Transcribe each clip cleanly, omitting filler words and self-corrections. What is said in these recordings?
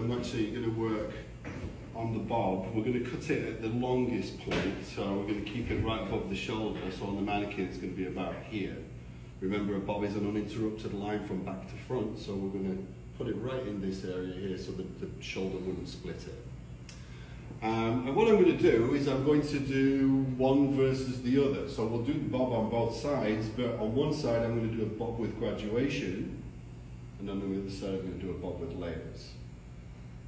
I'm actually going to work on the bob. We're going to cut it at the longest point, so we're going to keep it right above the shoulder, so on the mannequin it's going to be about here. Remember, a bob is an uninterrupted line from back to front, so we're going to put it right in this area here so that the shoulder wouldn't split it. And what I'm going to do is I'm going to do one versus the other. So we'll do the bob on both sides, but on one side I'm going to do a bob with graduation, and on the other side I'm going to do a bob with layers.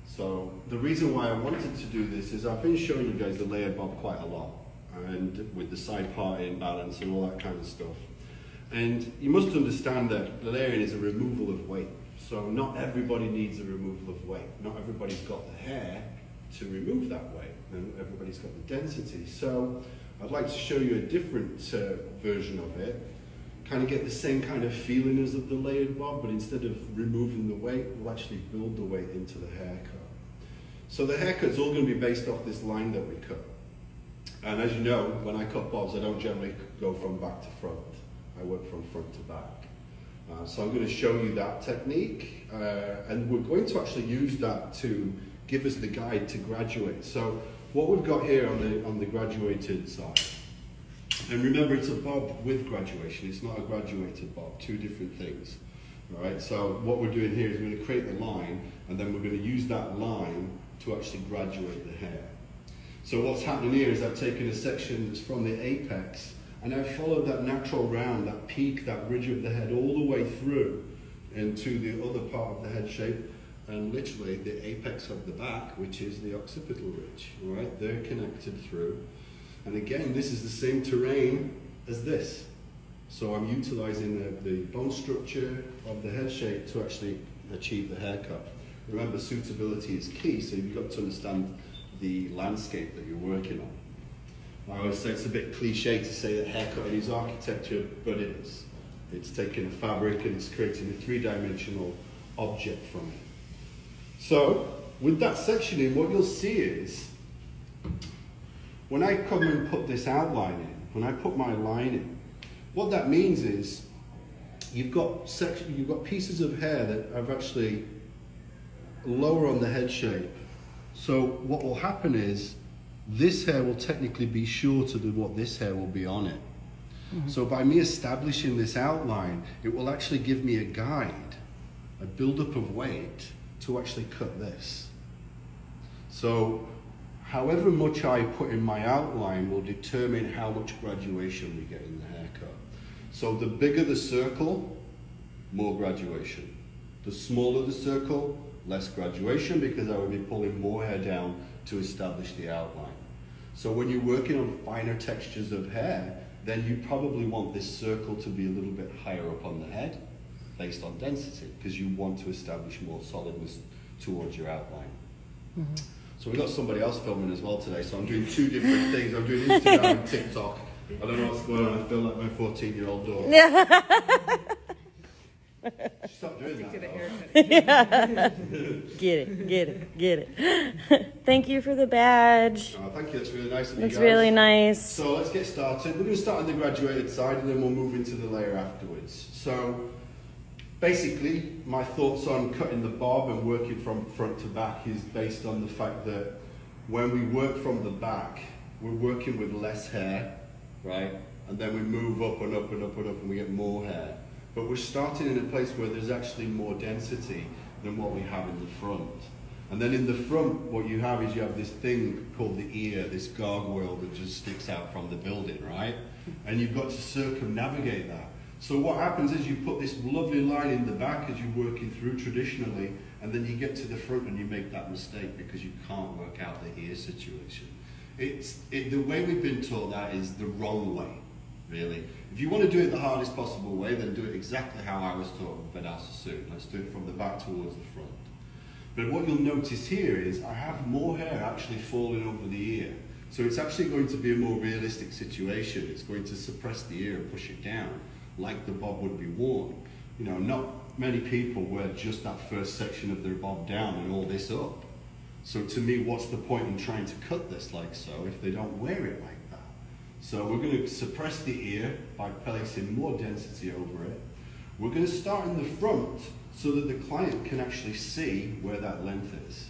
So the reason why I wanted to do this is I've been showing you guys the layered bob quite a lot, and with the side parting balance and all that kind of stuff. And you must understand that the layering is a removal of weight. So not everybody needs a removal of weight. Not everybody's got the hair to remove that weight, and everybody's got the density. So I'd like to show you a different version of it. Kind of get the same kind of feeling as of the layered bob, but instead of removing the weight, we'll actually build the weight into the haircut. So the haircut's all going to be based off this line that we cut. And as you know, when I cut bobs, I don't generally go from back to front. I work from front to back. So I'm going to show you that technique, and we're going to actually use that to give us the guide to graduate. So what we've got here on the graduated side, and remember it's a bob with graduation, it's not a graduated bob, two different things. All right, so what we're doing here is we're going to create the line, and then we're going to use that line to actually graduate the hair. So what's happening here is I've taken a section that's from the apex, and I've followed that natural round, that peak, that ridge of the head all the way through into the other part of the head shape, and literally the apex of the back, which is the occipital ridge. All right, they're connected through. And again, this is the same terrain as this. So I'm utilizing the bone structure of the head shape to actually achieve the haircut. Remember, suitability is key, so you've got to understand the landscape that you're working on. I always say it's a bit cliche to say that haircutting is architecture, but it is. It's taking a fabric and it's creating a three-dimensional object from it. So, with that sectioning, what you'll see is, when I come and put this outline in, when I put my line in, what that means is, you've got pieces of hair that are actually lower on the head shape. So what will happen is, this hair will technically be shorter than what this hair will be on it. Mm-hmm. So by me establishing this outline, it will actually give me a guide, a buildup of weight to actually cut this. So however much I put in my outline will determine how much graduation we get in the haircut. So the bigger the circle, more graduation. The smaller the circle, less graduation, because I will be pulling more hair down to establish the outline. So when you're working on finer textures of hair, then you probably want this circle to be a little bit higher up on the head, based on density, because you want to establish more solidness towards your outline. Mm-hmm. So we've got somebody else filming as well today, so I'm doing two different things. I'm doing Instagram and TikTok. I don't know what's going on, I feel like my 14-year-old daughter. Stop doing that. Yeah. Get it. Thank you for the badge. Oh, thank you, that's really nice of you That's guys. really nice. So let's get started. We're going to start on the graduated side and then we'll move into the layer afterwards. So basically, my thoughts on cutting the bob and working from front to back is based on the fact that when we work from the back, we're working with less hair, right? And then we move up and up and up and up and we get more hair. But we're starting in a place where there's actually more density than what we have in the front. And then in the front, what you have is you have this thing called the ear, this gargoyle that just sticks out from the building, right? And you've got to circumnavigate that. So what happens is you put this lovely line in the back as you're working through traditionally, and then you get to the front and you make that mistake because you can't work out the ear situation. The way we've been taught that is the wrong way, really. If you want to do it the hardest possible way, then do it exactly how I was taught with Bed Sassoon. Let's do it from the back towards the front. But what you'll notice here is I have more hair actually falling over the ear. So it's actually going to be a more realistic situation. It's going to suppress the ear and push it down, like the bob would be worn. You know, not many people wear just that first section of their bob down and all this up. So to me, what's the point in trying to cut this like so if they don't wear it like that? So we're going to suppress the ear by placing more density over it. We're going to start in the front so that the client can actually see where that length is.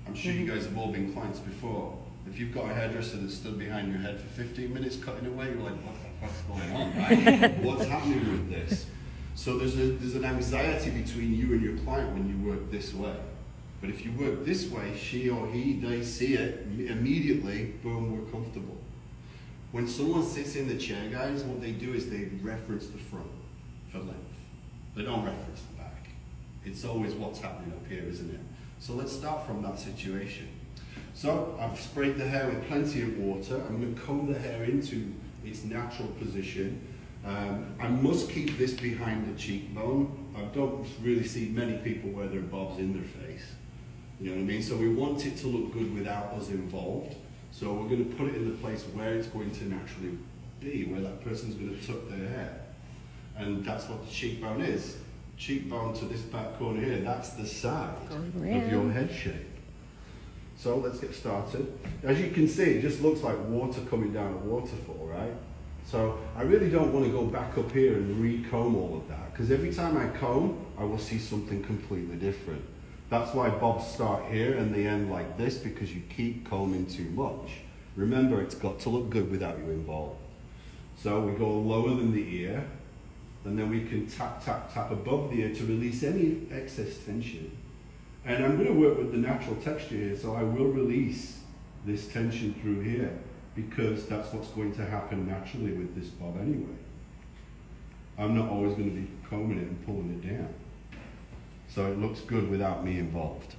I'm sure you guys have all been clients before. If you've got a hairdresser that stood behind your head for 15 minutes cutting away, you're like, what's going on, right? What's happening with this? So there's an anxiety between you and your client when you work this way. But if you work this way, she or he, they see it immediately, boom, we're comfortable. When someone sits in the chair, guys, what they do is they reference the front for length. They don't reference the back. It's always what's happening up here, isn't it? So let's start from that situation. So I've sprayed the hair with plenty of water. I'm going to comb the hair into its natural position. I must keep this behind the cheekbone. I don't really see many people wear their bobs in their face. You know what I mean? So we want it to look good without us involved. So we're going to put it in the place where it's going to naturally be, where that person's going to tuck their hair. And that's what the cheekbone is. Cheekbone to this back corner here, that's the side of your head shape. So let's get started. As you can see, it just looks like water coming down a waterfall, right? So I really don't want to go back up here and re-comb all of that, because every time I comb, I will see something completely different. That's why bobs start here and they end like this, because you keep combing too much. Remember, it's got to look good without you involved. So we go lower than the ear, and then we can tap, tap, tap above the ear to release any excess tension. And I'm going to work with the natural texture here, so I will release this tension through here, because that's what's going to happen naturally with this bob anyway. I'm not always going to be combing it and pulling it down. So it looks good without me involved.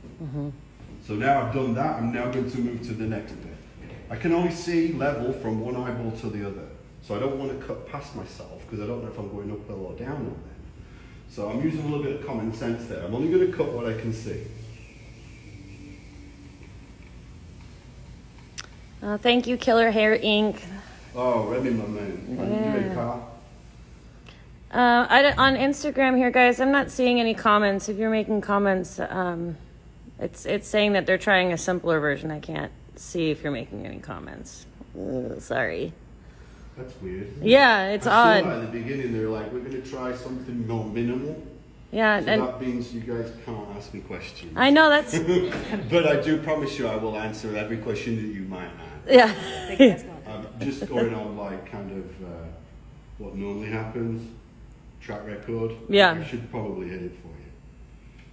So now I've done that, I'm now going to move to the next bit. I can only see level from one eyeball to the other. So I don't want to cut past myself, because I don't know if I'm going uphill or downhill then. So I'm using a little bit of common sense there. I'm only going to cut what I can see. Thank you, Killer Hair Inc. Oh, Remy, my man. How you doing, Carl? On Instagram here, guys, I'm not seeing any comments. If you're making comments, it's saying that they're trying a simpler version. I can't see if you're making any comments. Sorry. That's weird. Yeah, it's odd. At the beginning, they're like, we're going to try something more minimal. Yeah, so and that means you guys can't ask me questions. I know that's. But I do promise you, I will answer every question that you might have. Yeah. I'm just going on like kind of what normally happens, track record. Yeah. I should probably hit it for you.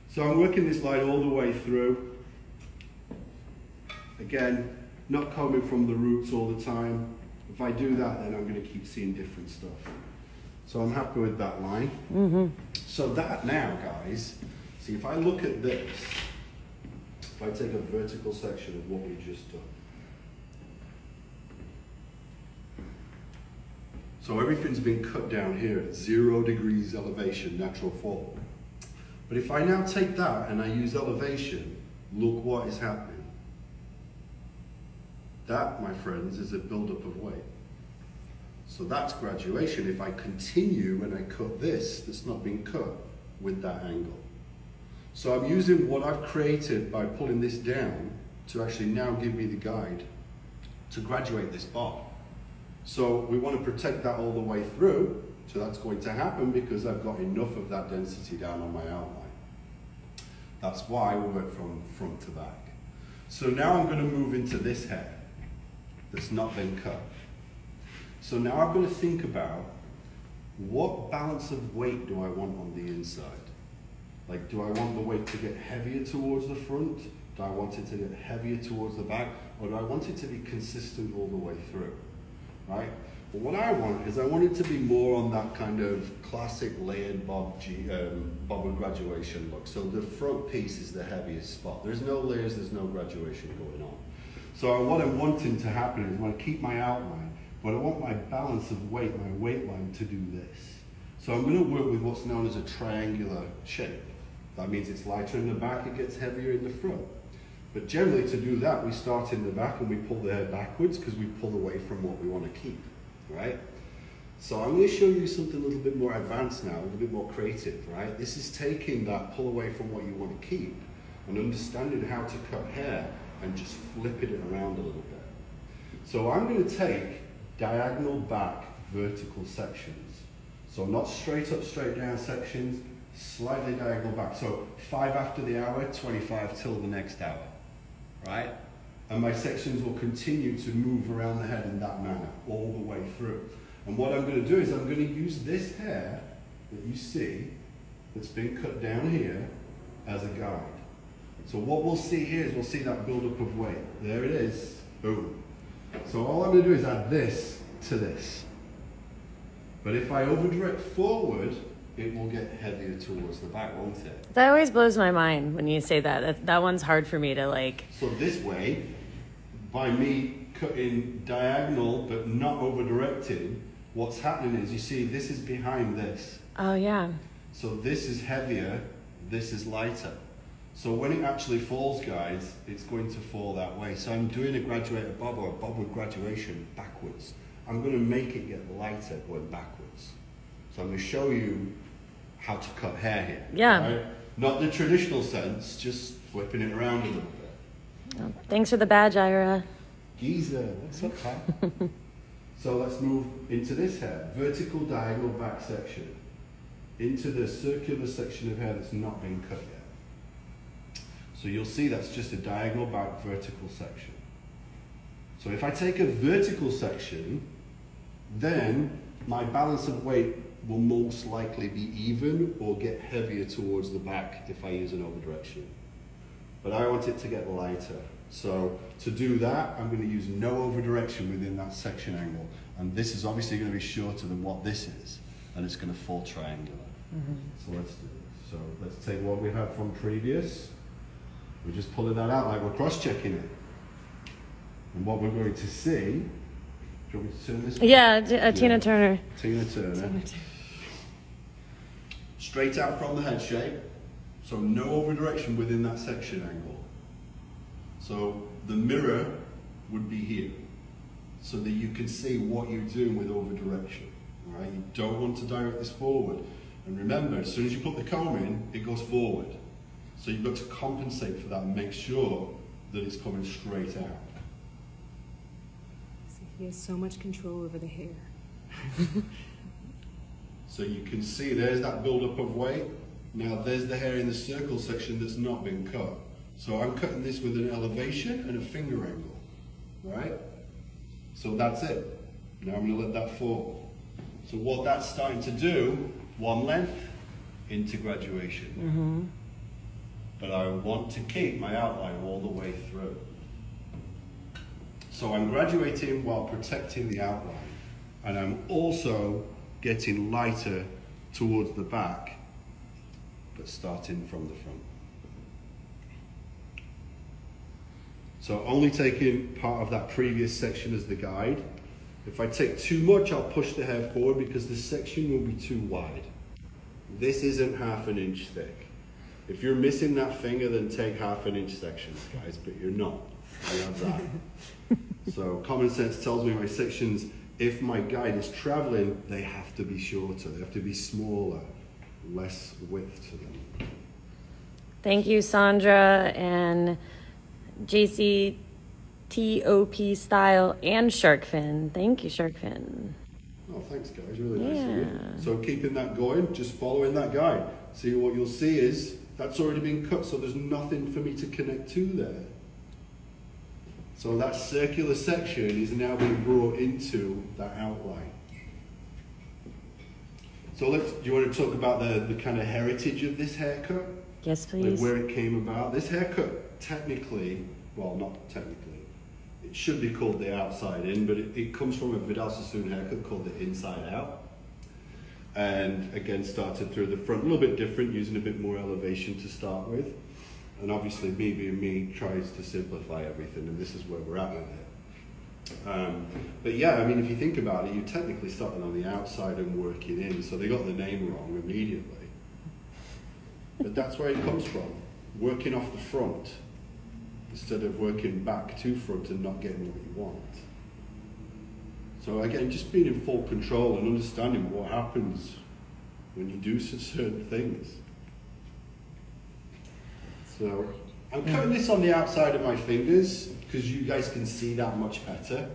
So I'm working this line all the way through. Again, not combing from the roots all the time. If I do that, then I'm going to keep seeing different stuff. So I'm happy with that line. So that now, guys, see if I look at this, if I take a vertical section of what we've just done. So everything's been cut down here at 0 degrees elevation, natural fall. But if I now take that and I use elevation, look what is happening. That, my friends, is a buildup of weight. So that's graduation. If I continue and I cut this, that's not been cut with that angle. So I'm using what I've created by pulling this down to actually now give me the guide to graduate this bob. So we want to protect that all the way through. So that's going to happen because I've got enough of that density down on my outline. That's why we work from front to back. So now I'm going to move into this hair that's not been cut. So now I'm going to think about what balance of weight do I want on the inside? Like, do I want the weight to get heavier towards the front? Do I want it to get heavier towards the back? Or do I want it to be consistent all the way through? Right? But what I want is I want it to be more on that kind of classic layered bob with graduation look. So the front piece is the heaviest spot. There's no layers, there's no graduation going on. So what I'm wanting to happen is I want to keep my outline, but I want my balance of weight, my weight line to do this. So I'm going to work with what's known as a triangular shape. That means it's lighter in the back, it gets heavier in the front. But generally to do that, we start in the back and we pull the hair backwards because we pull away from what we want to keep, right? So I'm going to show you something a little bit more advanced now, a little bit more creative, right? This is taking that pull away from what you want to keep and understanding how to cut hair and just flipping it around a little bit. So I'm going to take diagonal back vertical sections. So not straight up, straight down sections, slightly diagonal back. So 5 after the hour, 25 till the next hour, right? And my sections will continue to move around the head in that manner all the way through. And what I'm going to do is I'm going to use this hair that you see that's been cut down here as a guide. So what we'll see here is we'll see that buildup of weight. There it is. Boom. So all I'm going to do is add this to this. But if I over direct forward, it will get heavier towards the back, won't it? That always blows my mind when you say that. That one's hard for me to like. So this way, by me cutting diagonal but not over directing, what's happening is you see this is behind this. Oh yeah. So this is heavier, this is lighter. So when it actually falls, guys, it's going to fall that way. So I'm doing a graduated bob or a bob with graduation backwards. I'm going to make it get lighter going backwards. So I'm going to show you how to cut hair here. Yeah. Right? Not the traditional sense, just flipping it around a little bit. Oh, thanks for the badge, Ira. Geezer, that's okay. So let's move into this hair. Vertical diagonal back section. Into the circular section of hair that's not been cut yet. So you'll see that's just a diagonal back vertical section. So if I take a vertical section, then my balance of weight will most likely be even or get heavier towards the back if I use an over direction. But I want it to get lighter. So to do that, I'm going to use no over direction within that section angle. And this is obviously going to be shorter than what this is. And it's going to fall triangular. Mm-hmm. So let's do this. So let's take what we had from previous. We're just pulling that out like we're cross-checking it. And what we're going to see, do you want me to turn this? Yeah, Tina Turner. Tina Turner. Straight out from the head shape. So no over direction within that section angle. So the mirror would be here. So that you can see what you're doing with over direction. All right? You don't want to direct this forward. And remember, as soon as you put the comb in, it goes forward. So you've got to compensate for that and make sure that it's coming straight out. He has so much control over the hair. So you can see there's that buildup of weight. Now there's the hair in the circle section that's not been cut. So I'm cutting this with an elevation and a finger angle, right? So that's it. Now I'm going to let that fall. So what that's starting to do, one length into graduation. Mm-hmm. But I want to keep my outline all the way through. So I'm graduating while protecting the outline. And I'm also getting lighter towards the back, but starting from the front. So only taking part of that previous section as the guide. If I take too much, I'll push the hair forward because this section will be too wide. This isn't ½ an inch thick. If you're missing that finger, then take ½ an inch sections, guys, but you're not. I have that. So common sense tells me my sections, if my guide is traveling, they have to be shorter. They have to be smaller, less width to them. Thank you, Sandra and JCTOP Style and Sharkfin. Thank you, Sharkfin. Oh, thanks, guys. Really nice of you. Yeah. So keeping that going, just following that guide. See, what you'll see is that's already been cut, so there's nothing for me to connect to there. So that circular section is now being brought into that outline. So do you want to talk about the kind of heritage of this haircut? Yes, Like please. where it came about. This haircut, technically, well, not technically, it should be called the outside in, but it comes from a Vidal Sassoon haircut called the inside out. And again, started through the front, a little bit different, using a bit more elevation to start with. And obviously, me being me, tries to simplify everything, and this is where we're at with it. But yeah, I mean, if you think about it, you're technically starting on the outside and working in, so they got the name wrong immediately. But that's where it comes from, working off the front, instead of working back to front and not getting what you want. So again, just being in full control and understanding what happens when you do certain things. So I'm cutting this on the outside of my fingers because you guys can see that much better,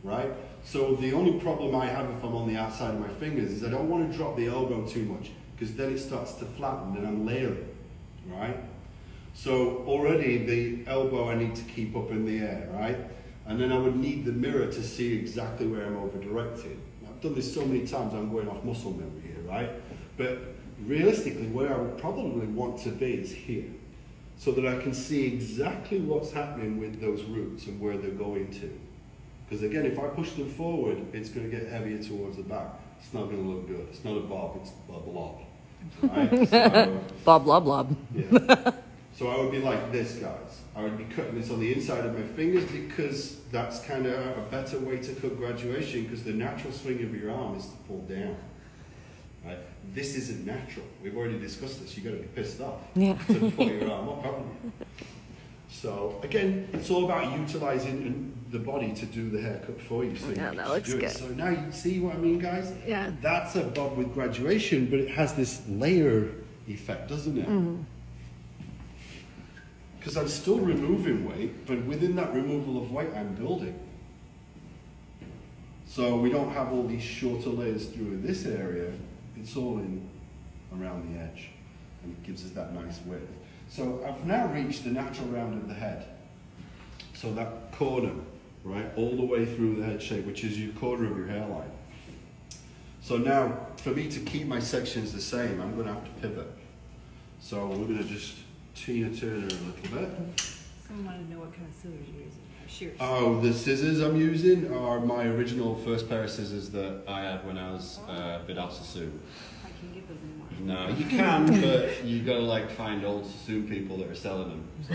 right? So the only problem I have if I'm on the outside of my fingers is I don't want to drop the elbow too much because then it starts to flatten and I'm layering, right? So already the elbow I need to keep up in the air, right? And then I would need the mirror to see exactly where I'm over-directed. I've done this so many times, I'm going off muscle memory here, right? But realistically, where I would probably want to be is here, so that I can see exactly what's happening with those roots and where they're going to. Because again, if I push them forward, it's going to get heavier towards the back. It's not going to look good. It's not a bob, it's a blob. Right? So, Bob, blob, blob. yeah. So I would be like this, guys. I would be cutting this on the inside of my fingers because that's kind of a better way to cut graduation, because the natural swing of your arm is to pull down. Right? This isn't natural. We've already discussed this. You've got to be pissed off to pull your arm up, haven't you? So again, it's all about utilizing the body to do the haircut for you. So Yeah, you that looks do it. good. So now you see what I mean, guys? Yeah. That's a bob with graduation, but it has this layer effect, doesn't it? Mm-hmm. Because I'm still removing weight, but within that removal of weight, I'm building. So we don't have all these shorter layers through this area. It's all in around the edge, and it gives us that nice width. So I've now reached the natural round of the head. So that corner, right, all the way through the head shape, which is your corner of your hairline. So now, for me to keep my sections the same, I'm going to have to pivot. So we're going to just Tina Turner a little bit. Someone wanted to know what kind of scissors you're using. Shears. Oh, the scissors I'm using are my original first pair of scissors that I had when I was Vidal Sassoon. I can't get those anymore. No, you can, but you got to like find old Sassoon people that are selling them. So,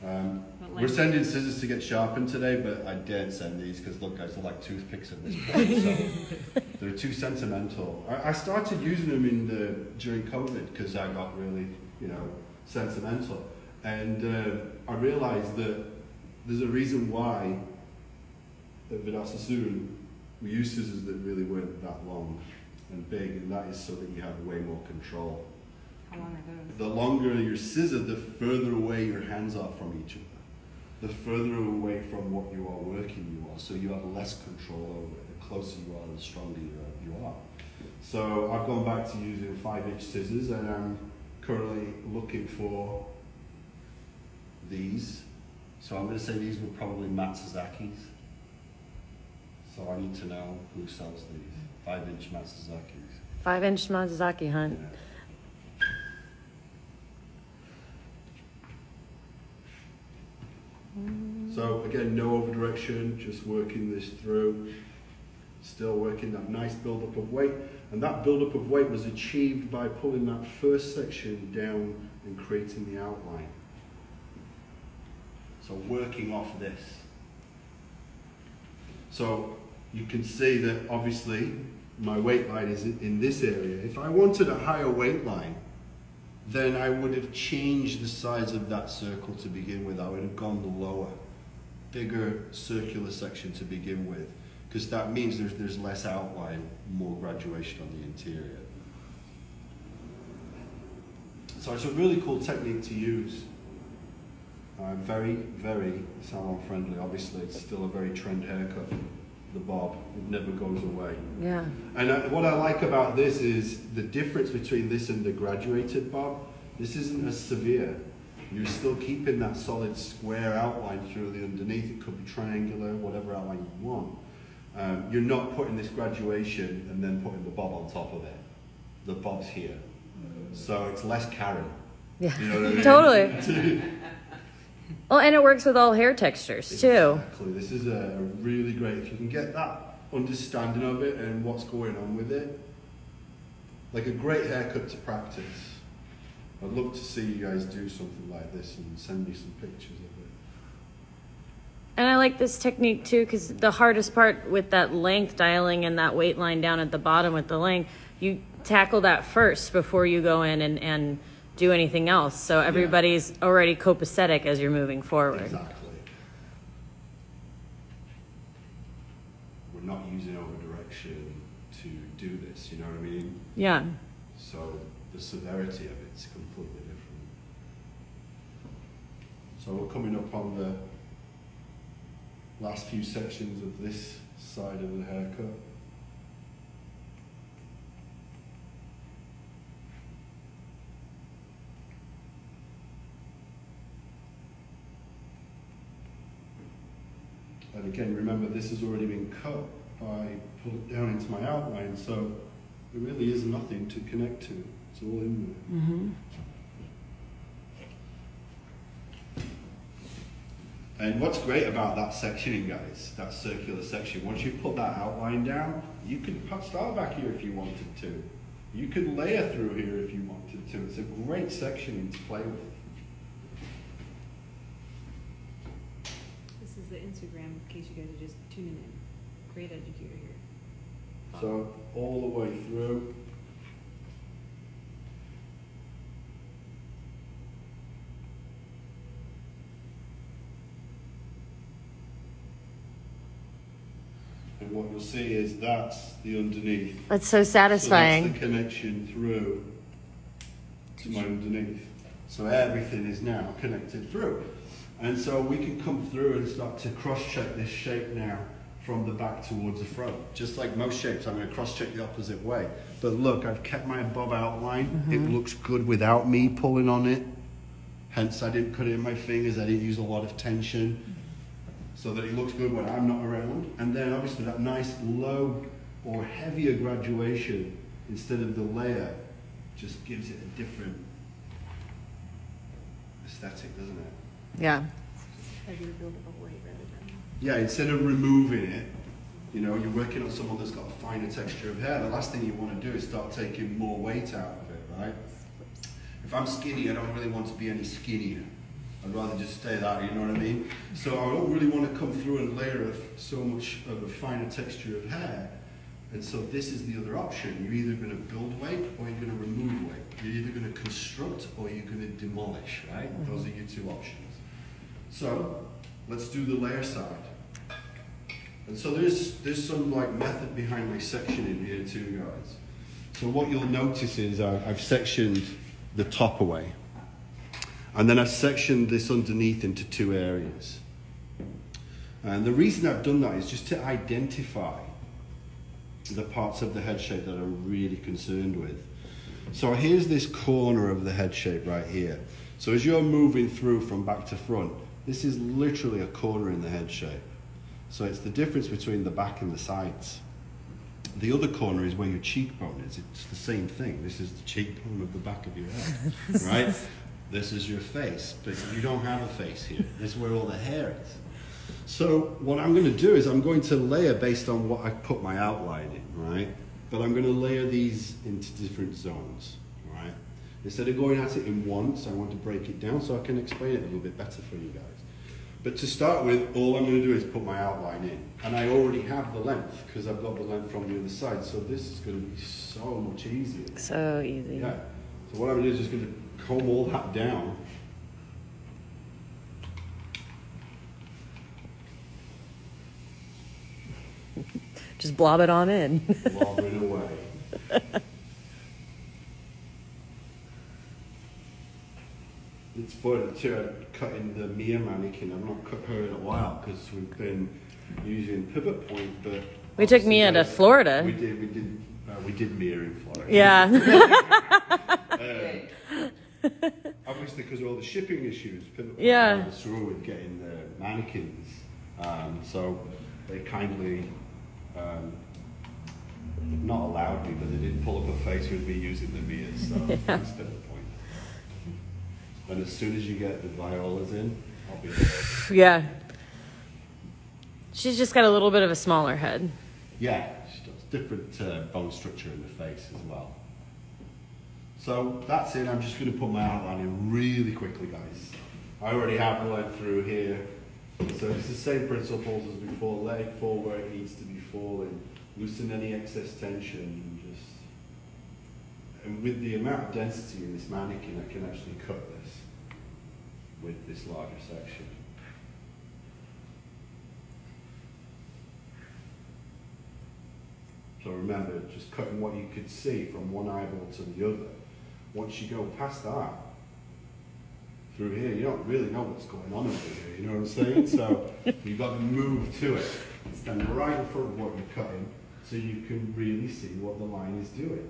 yeah. We're sending scissors to get sharpened today, but I daren't send these because look, guys, they're like toothpicks at this point. So they're too sentimental. I started using them during COVID because I got really, sentimental, and I realized that there's a reason why at Vidal Sassoon we use scissors that really weren't that long and big, and that is so that you have way more control. How long are those? The longer your scissor, the further away your hands are from each other. The further away from what you are working you are, so you have less control over it. The closer you are, the stronger you are. So I've gone back to using 5-inch scissors, and I'm currently looking for these. So I'm going to say these were probably Matsuzaki's. So I need to know who sells these. 5-inch Matsuzaki's. 5-inch Mazaki hunt. Yeah. So again, no over direction, just working this through. Still working that nice build-up of weight. And that build-up of weight was achieved by pulling that first section down and creating the outline. So working off this. So you can see that obviously my weight line is in this area. If I wanted a higher weight line, then I would have changed the size of that circle to begin with. I would have gone the lower, bigger circular section to begin with, because that means there's less outline, more graduation on the interior. So it's a really cool technique to use. Very, very salon friendly. Obviously, it's still a very trend haircut. The bob, it never goes away. Yeah. And what I like about this is the difference between this and the graduated bob. This isn't as severe. You're still keeping that solid square outline through the underneath. It could be triangular, whatever outline you want. You're not putting this graduation and then putting the bob on top of it. The bob's here. So it's less Karen. Yeah. You know what I mean? Totally. Well, and it works with all hair textures too. Exactly. This is a really great, if you can get that understanding of it and what's going on with it, like a great haircut to practice. I'd love to see you guys do something like this and send me some pictures of it. And I like this technique too, because the hardest part with that length, dialing in that weight line down at the bottom with the length, you tackle that first before you go in and do anything else. So everybody's already copacetic as you're moving forward. Exactly. We're not using over direction to do this, you know what I mean? Yeah. So the severity of it's completely different. So we're coming up on the last few sections of this side of the haircut. And again, remember this has already been cut by pulling it down into my outline, so there really is nothing to connect to. It's all in there. Mm-hmm. And what's great about that sectioning, guys, that circular section, once you put that outline down, you can start back here if you wanted to. You could layer through here if you wanted to. It's a great sectioning to play with. This is the Instagram, in case you guys are just tuning in. Great educator here. So all the way through. And what you'll see is that's the underneath. That's so satisfying. So that's the connection through to my underneath. So everything is now connected through. And so we can come through and start to cross-check this shape now from the back towards the front. Just like most shapes, I'm going to cross-check the opposite way. But look, I've kept my bob outline. It looks good without me pulling on it. Hence, I didn't put it in my fingers. I didn't use a lot of tension, so that it looks good when I'm not around. And then obviously that nice low or heavier graduation instead of the layer just gives it a different aesthetic, doesn't it? Yeah. Heavier buildable weight rather than. Yeah, instead of removing it, you know, you're working on someone that's got a finer texture of hair. The last thing you want to do is start taking more weight out of it, right? If I'm skinny, I don't really want to be any skinnier. I'd rather just stay that, you know what I mean? So I don't really want to come through and layer so much of a finer texture of hair. And so this is the other option. You're either going to build weight or you're going to remove weight. You're either going to construct or you're going to demolish, right? Those are your two options. So let's do the layer side. And so there's some like method behind my sectioning here too, guys. So what you'll notice is I've sectioned the top away. And then I've sectioned this underneath into two areas. And the reason I've done that is just to identify the parts of the head shape that I'm really concerned with. So here's this corner of the head shape right here. So as you're moving through from back to front, this is literally a corner in the head shape. So it's the difference between the back and the sides. The other corner is where your cheekbone is. It's the same thing. This is the cheekbone of the back of your head, right? This is your face, but you don't have a face here. This is where all the hair is. So what I'm going to do is I'm going to layer based on what I put my outline in, right? But I'm going to layer these into different zones, right? Instead of going at it in once, I want to break it down so I can explain it a little bit better for you guys. But to start with, all I'm going to do is put my outline in. And I already have the length because I've got the length from the other side. So this is going to be so much easier. So easy. Yeah. So what I'm going to do is just going to comb all that down. Just blob it on in. Blob it away. It's funny too, I'm cutting the Mia mannequin. I've not cut her in a while because we've been using pivot point, but We took Mia to Florida. We did Mia in Florida. Yeah. Obviously, because of all the shipping issues, pivot point Yeah. was through with getting the mannequins. So they kindly not allowed me, but they did pull up a face with me using the Mias. So that's pivot point. And as soon as you get the violas in, I'll be there. Yeah. She's just got a little bit of a smaller head. Yeah, she does. Different bone structure in the face as well. So that's it. I'm just going to put my outline in really quickly, guys. I already have the leg through here. So it's the same principles as before. Let it fall where it needs to be falling. Loosen any excess tension and just... And with the amount of density in this mannequin, I can actually cut this with this larger section. So remember, just cutting what you could see from one eyeball to the other. Once you go past that, through here, you don't really know what's going on over here, you know what I'm saying? So you've got to move to it. Stand right in front of what you're cutting so you can really see what the line is doing.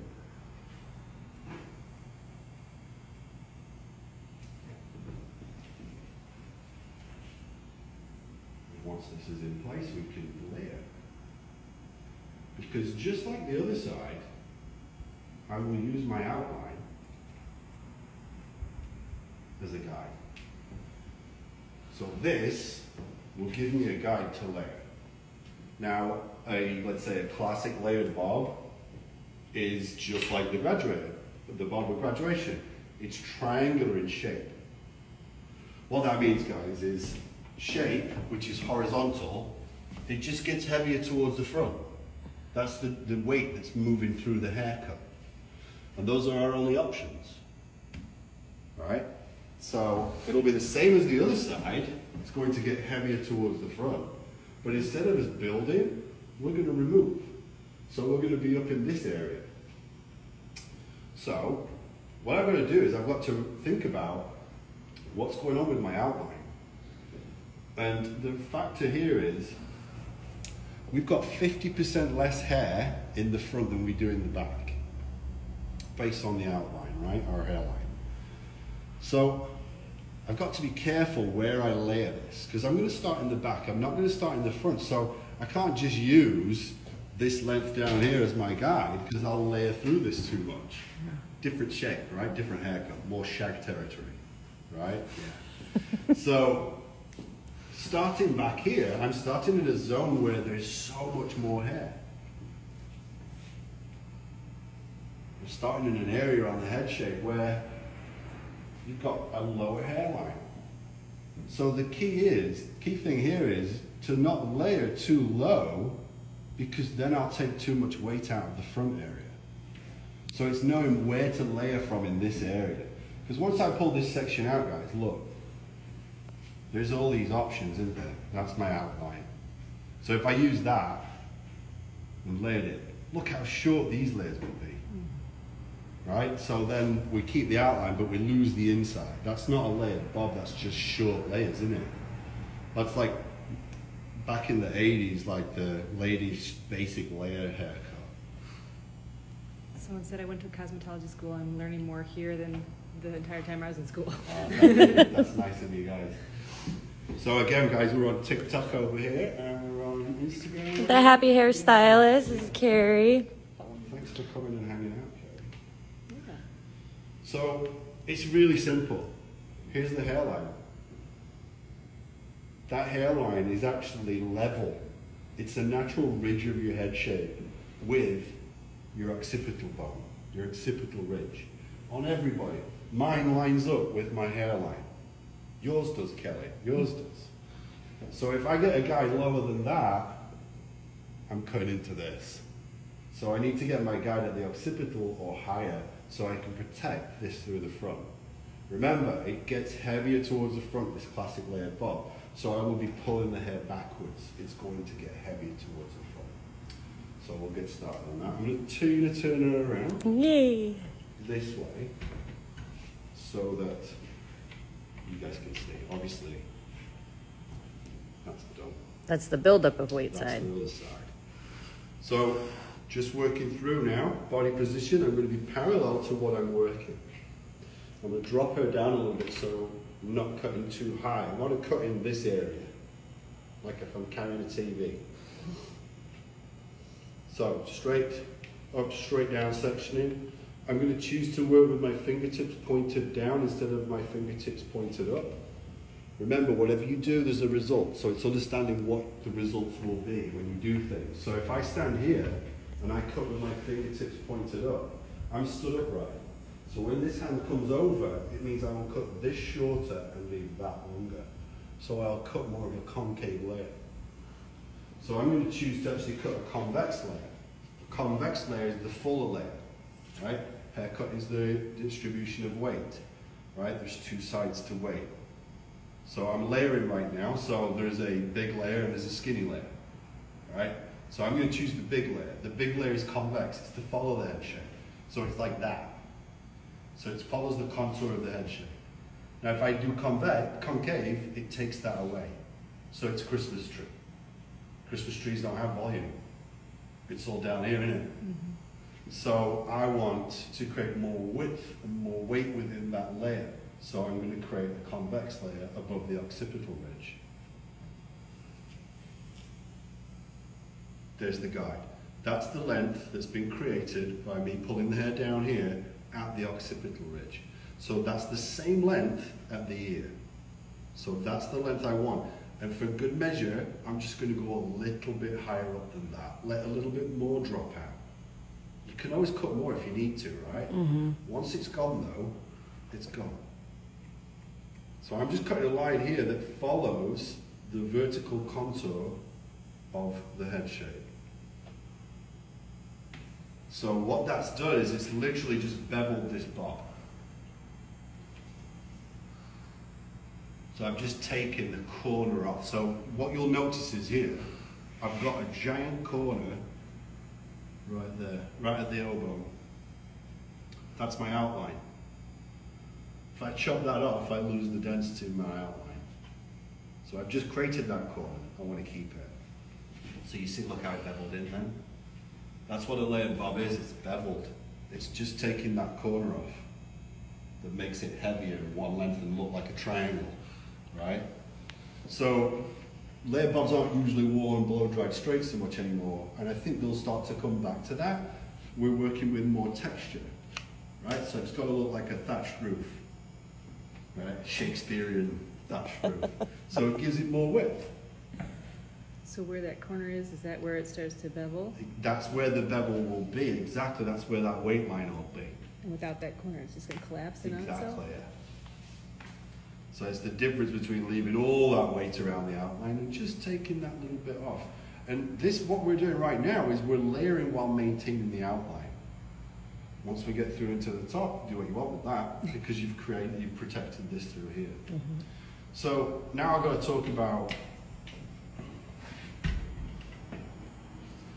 We want once this is in place, we can layer. Because just like the other side, I will use my outline as a guide. So this will give me a guide to layer. Now, let's say a classic layered bob is just like the bob with graduation. It's triangular in shape. What that means, guys, is shape, which is horizontal, it just gets heavier towards the front. That's the weight that's moving through the haircut. And those are our only options. All right? So it'll be the same as the other side. It's going to get heavier towards the front. But instead of us building, we're going to remove. So we're going to be up in this area. So what I've got to do is I've got to think about what's going on with my outline. And the factor here is we've got 50% less hair in the front than we do in the back, based on the outline, right, our hairline. So I've got to be careful where I layer this, because I'm going to start in the back, I'm not going to start in the front, so I can't just use this length down here as my guide, because I'll layer through this too much. Different shape, right, different haircut, more shag territory, right? Yeah. So starting back here, I'm starting in a zone where there's so much more hair. I'm starting in an area on the head shape where you've got a lower hairline. So the key thing here is to not layer too low, because then I'll take too much weight out of the front area. So it's knowing where to layer from in this area. Because once I pull this section out, guys, look, there's all these options, isn't there? That's my outline. So if I use that and layered it, look how short these layers would be. Right? So then we keep the outline, but we lose the inside. That's not a layered bob, that's just short layers, isn't it? That's like back in the 80s, like the ladies' basic layer haircut. Someone said I went to cosmetology school. I'm learning more here than the entire time I was in school. That's nice of you guys. So again, guys, we're on TikTok over here, and we're on Instagram. The happy hairstylist is Carrie. Thanks for coming and hanging out, Carrie. Yeah. So it's really simple. Here's the hairline. That hairline is actually level. It's a natural ridge of your head shape with your occipital bone, your occipital ridge. On everybody. Mine lines up with my hairline. Yours does, Kelly. Yours does. So if I get a guy lower than that, I'm cutting into this. So I need to get my guide at the occipital or higher so I can protect this through the front. Remember, it gets heavier towards the front, this classic layered bob. So I will be pulling the hair backwards. It's going to get heavier towards the front. So we'll get started on that. I'm going to turn her around. Yay. This way, so that you guys can see. Obviously, that's done. That's the buildup of weight That's side. the other side. So, just working through now, body position, I'm going to be parallel to what I'm working. I'm going to drop her down a little bit so I'm not cutting too high. I want to cut in this area, like if I'm carrying a TV. So, straight up, straight down sectioning. I'm going to choose to work with my fingertips pointed down instead of my fingertips pointed up. Remember, whatever you do, there's a result. So it's understanding what the results will be when you do things. So if I stand here and I cut with my fingertips pointed up, I'm stood upright. So when this hand comes over, it means I will cut this shorter and leave that longer. So I'll cut more of a concave layer. So I'm going to choose to actually cut a convex layer. The convex layer is the fuller layer, right? Haircut is the distribution of weight, right? There's two sides to weight. So I'm layering right now, so there's a big layer and there's a skinny layer, right? So I'm going to choose the big layer. The big layer is convex, it's to follow the head shape. So it's like that. So it follows the contour of the head shape. Now if I do concave, it takes that away. So it's Christmas tree. Christmas trees don't have volume. It's all down here, isn't it? Mm-hmm. So I want to create more width and more weight within that layer. So I'm going to create a convex layer above the occipital ridge. There's the guide. That's the length that's been created by me pulling the hair down here at the occipital ridge. So that's the same length at the ear. So that's the length I want. And for good measure, I'm just going to go a little bit higher up than that. Let a little bit more drop out. You can always cut more if you need to, right? Once it's gone though, it's gone. So I'm just cutting a line here that follows the vertical contour of the head shape. So what that's done is it's literally just beveled this bob. So I've just taken the corner off. So what you'll notice is here, I've got a giant corner right there, right at the elbow. That's my outline. If I chop that off, I lose the density of my outline. So I've just created that corner. I want to keep it. So you see, look how it beveled in then? That's what a layered bob is, it's beveled. It's just taking that corner off that makes it heavier in one length and look like a triangle, right? So layered bobs aren't usually worn blow-dried straight so much anymore, and I think they'll start to come back to that. We're working with more texture, right? So it's got to look like a thatched roof, right? Shakespearean thatched roof. So it gives it more width. So where that corner is that where it starts to bevel? That's where the bevel will be, exactly. That's where that weight line will be. And without that corner, it's just going to collapse in on itself? Exactly, yeah. So it's the difference between leaving all that weight around the outline and just taking that little bit off. And this, what we're doing right now is we're layering while maintaining the outline. Once we get through into the top, do what you want with that, because you've protected this through here. So now I've got to talk about,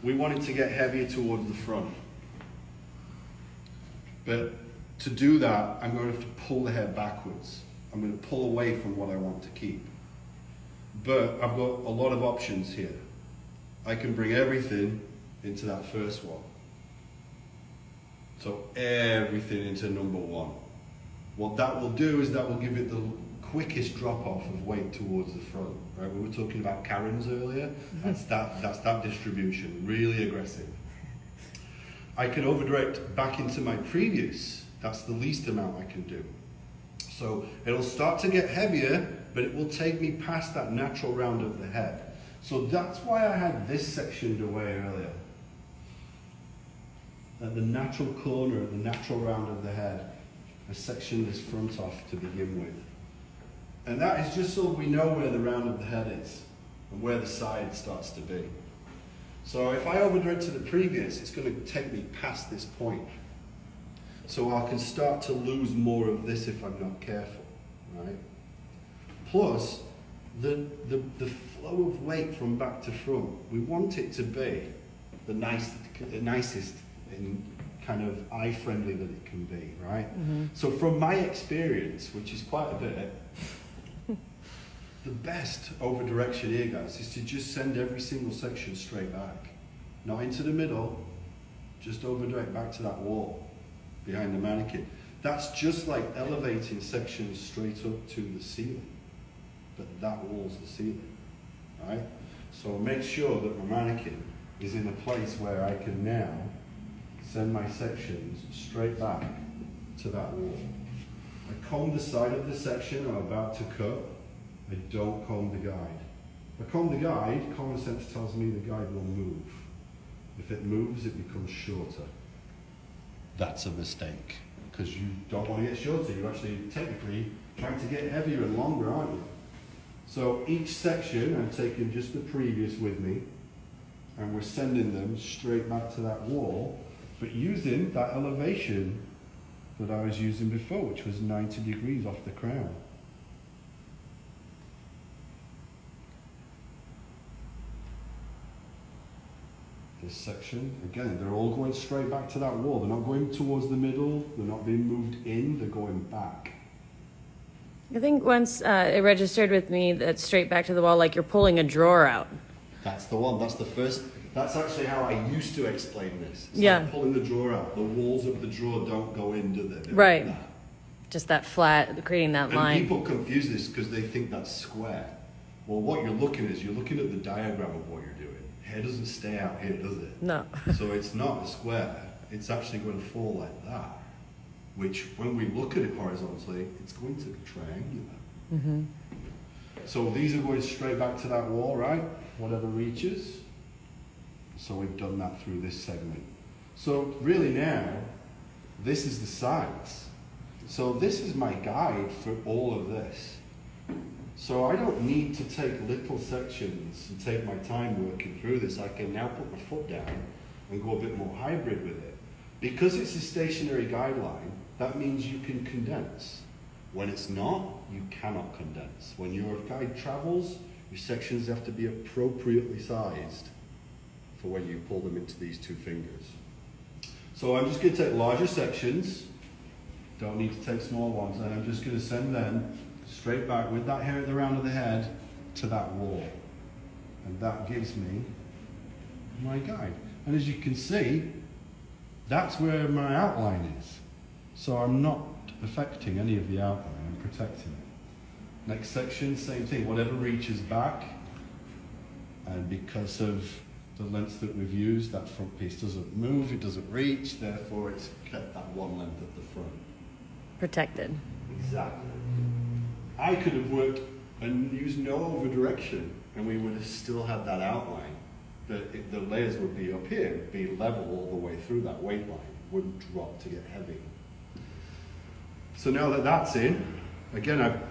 we want it to get heavier towards the front. But to do that, I'm going to have to pull the hair backwards. I'm going to pull away from what I want to keep. But I've got a lot of options here. I can bring everything into that first one. So everything into number one. What that will do is that will give it the quickest drop off of weight towards the front. Right? We were talking about Karens earlier. That's that distribution, really aggressive. I can overdirect back into my previous. That's the least amount I can do. So it'll start to get heavier, but it will take me past that natural round of the head. So that's why I had this sectioned away earlier. At the natural corner, at the natural round of the head, I sectioned this front off to begin with. And that is just so we know where the round of the head is and where the side starts to be. So if I overdirect to the previous, it's going to take me past this point. So I can start to lose more of this if I'm not careful, right? Plus, the flow of weight from back to front, we want it to be the nicest and kind of eye-friendly that it can be, right? So from my experience, which is quite a bit, the best over direction here, guys, is to just send every single section straight back. Not into the middle, just over direct back to that wall behind the mannequin. That's just like elevating sections straight up to the ceiling. But that wall's the ceiling, right? So make sure that my mannequin is in a place where I can now send my sections straight back to that wall. I comb the side of the section I'm about to cut. I don't comb the guide. If I comb the guide, common sense tells me the guide will move. If it moves, it becomes shorter. That's a mistake, because you don't want to get shorter. You're actually technically trying to get heavier and longer, aren't you? So each section, I'm taking just the previous with me, and we're sending them straight back to that wall, but using that elevation that I was using before, which was 90 degrees off the crown. This section, again, they're all going straight back to that wall. They're not going towards the middle, they're not being moved in, they're going back. I think once it registered with me that straight back to the wall, like you're pulling a drawer out. That's the one, that's the first, that's actually how I used to explain this. It's Yeah. like pulling the drawer out. The walls of the drawer don't go in, do they? They're Right. like that. Just that flat, creating that And line. people confuse this because they think that's square. Well, what you're looking at is you're looking at the diagram of what you're doing. Hair doesn't stay out here, does it? No. So it's not a square, it's actually going to fall like that, which when we look at it horizontally, it's going to be triangular. Mm-hmm. So these are going straight back to that wall, right? Whatever reaches. So we've done that through this segment. So really now, this is the sides. So this is my guide for all of this. So I don't need to take little sections and take my time working through this. I can now put my foot down and go a bit more hybrid with it. Because it's a stationary guideline, that means you can condense. When it's not, you cannot condense. When your guide travels, your sections have to be appropriately sized for when you pull them into these two fingers. So I'm just going to take larger sections, don't need to take small ones, and I'm just going to send them straight back with that hair at the round of the head to that wall. And that gives me my guide. And as you can see, that's where my outline is. So I'm not affecting any of the outline, I'm protecting it. Next section, same thing, whatever reaches back, and because of the lengths that we've used, that front piece doesn't move, it doesn't reach, therefore it's kept that one length at the front. Protected. Exactly. I could have worked and used no over direction, and we would have still had that outline. The layers would be up here, be level all the way through that weight line, wouldn't drop to get heavy. So now that that's in, again,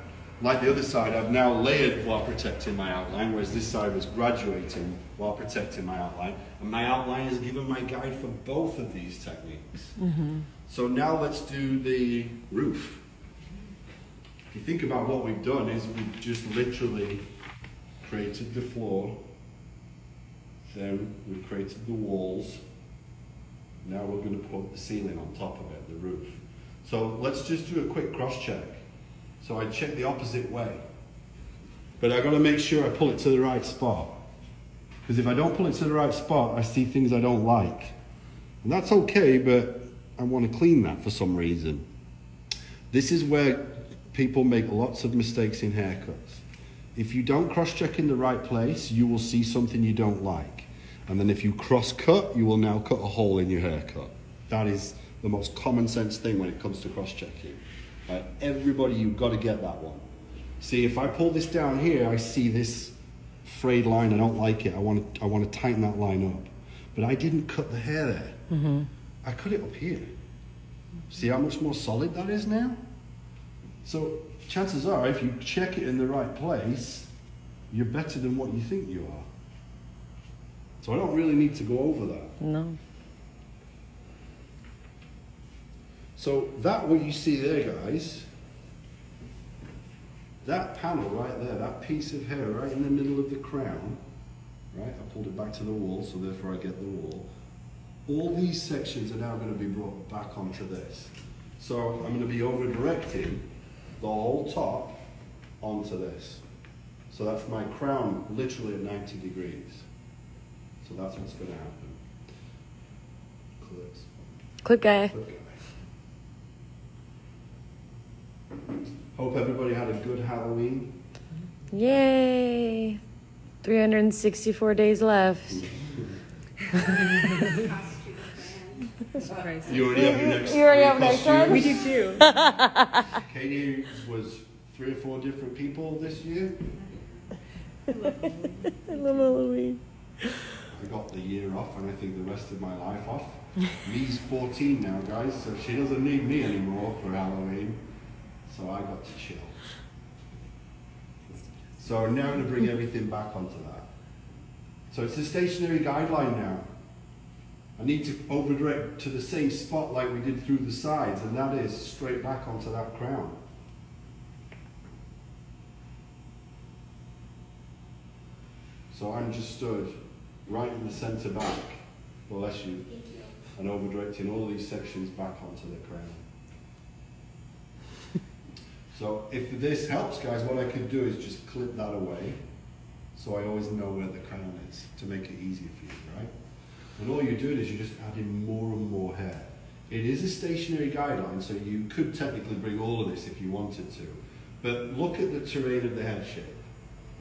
like the other side, I've now layered while protecting my outline, whereas this side was graduating while protecting my outline. And my outline has given my guide for both of these techniques. Mm-hmm. So now let's do the roof. If you think about what we've done is we've just literally created the floor, then we've created the walls, now we're going to put the ceiling on top of it, the roof. So let's just do a quick cross check. So I check the opposite way, but I've got to make sure I pull it to the right spot, because if I don't pull it to the right spot, I see things I don't like, and that's okay, but I want to clean that for some reason. This is where people make lots of mistakes in haircuts. If you don't cross-check in the right place, you will see something you don't like. And then if you cross-cut, you will now cut a hole in your haircut. That is the most common sense thing when it comes to cross-checking. Right? Everybody, you've got to get that one. See, if I pull this down here, I see this frayed line, I don't like it. I want to tighten that line up. But I didn't cut the hair there. Mm-hmm. I cut it up here. See how much more solid that is now? So chances are, if you check it in the right place, you're better than what you think you are. So I don't really need to go over that. No. So that what you see there, guys, that panel right there, that piece of hair right in the middle of the crown, right? I pulled it back to the wall, so therefore I get the wall. All these sections are now going to be brought back onto this. So I'm going to be over-directing the whole top onto this. So that's my crown literally at 90 degrees. So that's what's going to happen. Clips. Clip guy. Clip guy. Hope everybody had a good Halloween. Yay! 364 days left. Surprise. You already have your next You already three have next costumes. one? We do too. Katie was 3 or 4 different people this year. I love Halloween. I got the year off and I think the rest of my life off. Me's 14 now, guys, so she doesn't need me anymore for Halloween. So I got to chill. So now I'm going to bring everything back onto that. So it's a stationary guideline now. I need to over-direct to the same spot like we did through the sides, and that is straight back onto that crown. So I'm just stood right in the center back, bless you, and over-directing all these sections back onto the crown. So if this helps, guys, what I could do is just clip that away, so I always know where the crown is, to make it easier for you, right? And all you're doing is you're just adding more and more hair. It is a stationary guideline, so you could technically bring all of this if you wanted to. But look at the terrain of the head shape.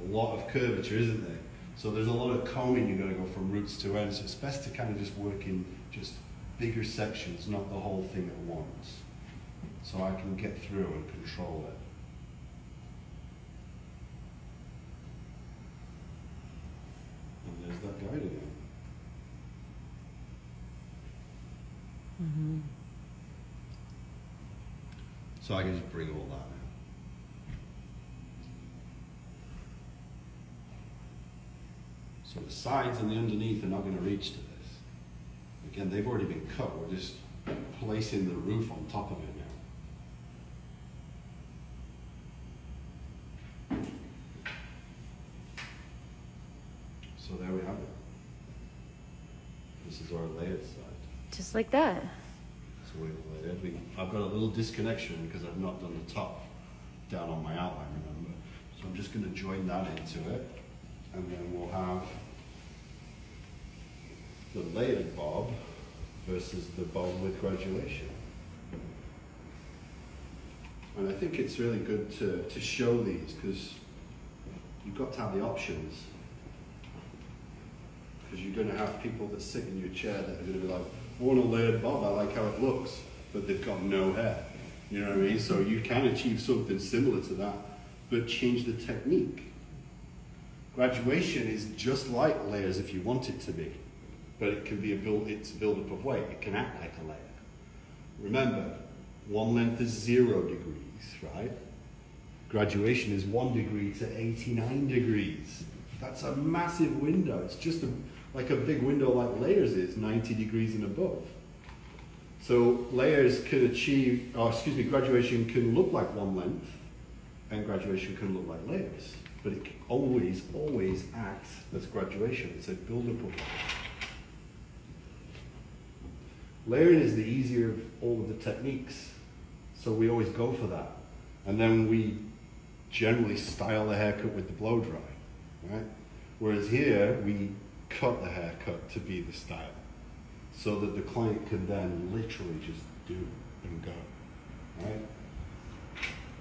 a lot of curvature, isn't there? So there's a lot of combing you got to go from roots to ends. So it's best to kind of just work in just bigger sections, not the whole thing at once. So I can get through and control it. And there's that guide again. Mm-hmm. So I can just bring all that now. So the sides and the underneath are not going to reach to this. Again, they've already been cut. We're just placing the roof on top of it now. So there we have it. This is our layered side. Just like that. So we've layered. I've got a little disconnection because I've not done the top down on my outline, remember? So I'm just going to join that into it. And then we'll have the layered bob versus the bob with graduation. And I think it's really good to show these because you've got to have the options. Because you're going to have people that sit in your chair that are going to be like, I want a layered bob, I like how it looks, but they've got no hair. You know what I mean? So you can achieve something similar to that, but change the technique. Graduation is just like layers if you want it to be, but it can be it's a build-up of weight. It can act like a layer. Remember, one length is 0 degrees, right? Graduation is 1 degree to 89 degrees. That's a massive window. It's just like a big window like layers is, 90 degrees and above. So layers can achieve, graduation can look like one length, and graduation can look like layers. But it can always acts as graduation. It's a build-up of it. Layering is the easier of all of the techniques, so we always go for that. And then we generally style the haircut with the blow dry, right? Whereas here, we cut the haircut to be the style, so that the client can then literally just do and go, right?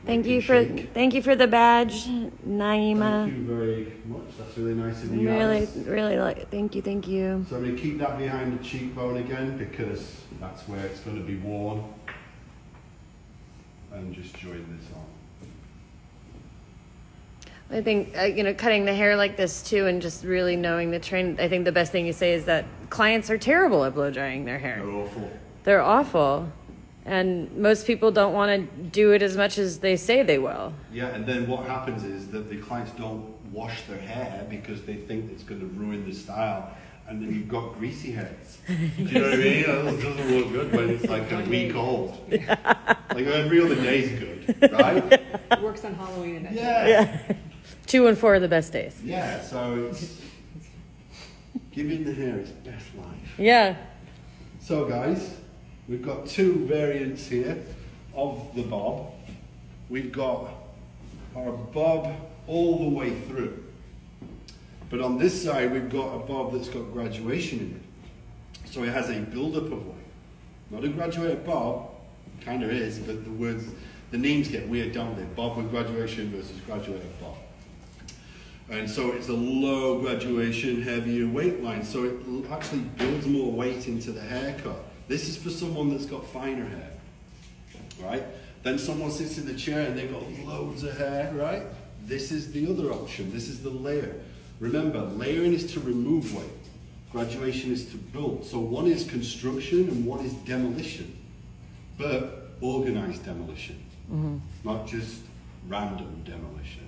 Thank you for the badge, Naima. Thank you very much. That's really nice of you Really, guys. really like. Thank you. So I'm going to keep that behind the cheekbone again because that's where it's going to be worn. And just join this on. I think cutting the hair like this too, and just really knowing the trend. I think the best thing you say is that clients are terrible at blow drying their hair. They're awful. They're awful. And most people don't want to do it as much as they say they will. Yeah, and then what happens is that the clients don't wash their hair because they think it's going to ruin the style. And then you've got greasy hairs. Do you know what I mean? It doesn't look good when it's like a week old. Like every other day's good, right? It works on Halloween and that's it. Yeah. 2 and 4 are the best days. Yeah, so it's giving the hair its best life. Yeah. So guys, we've got 2 variants here of the bob. We've got our bob all the way through. But on this side, we've got a bob that's got graduation in it. So it has a build-up of weight. Not a graduated bob, kind of is, but the names get weird, don't they? Bob with graduation versus graduated bob. And so it's a low graduation, heavier weight line. So it actually builds more weight into the haircut. This is for someone that's got finer hair, right? Then someone sits in the chair and they've got loads of hair, right? This is the other option. This is the layer. Remember, layering is to remove weight. Graduation is to build. So one is construction and one is demolition, but organized demolition, not just random demolition.